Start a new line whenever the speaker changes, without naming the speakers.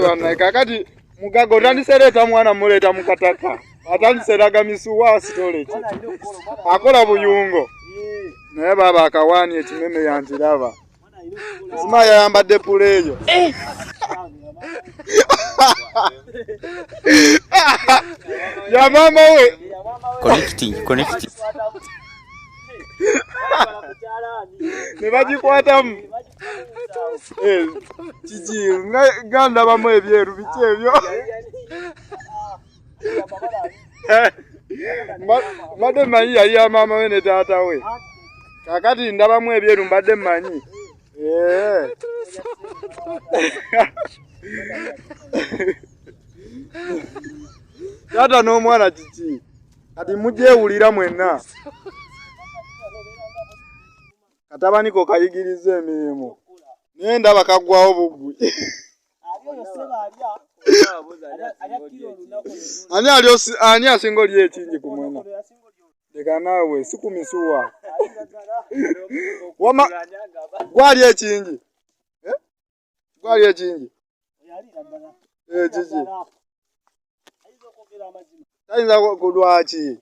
Bana kakati mugago tandisereta mwana muleta mukataka. Atandiseraga misuwa storage. Akola buyungo. Naye baba akawani ekimeme yanjiraba. Sima yayambadde puleyo. Ya mama we.
Connecting.
Ne bagikwatamu. Kiki ganda bamwe ebyeru biki ebyo. Mbadde manyi yali ya mama we ne taata we. Kakati ndabamu ebyeru mbadde manyi. Taata n'omwana kiki. Kati mujewulira mwenna. Katabaniko kayigiriza emirimu. Naye ndaba kaggwawo bugwi. Ani asinga oli ekingi ku mwena? Leka naawe si ku misuwa. Gwali ekingi? Gwali ekingi? Kiki? Tayinza kulwaki?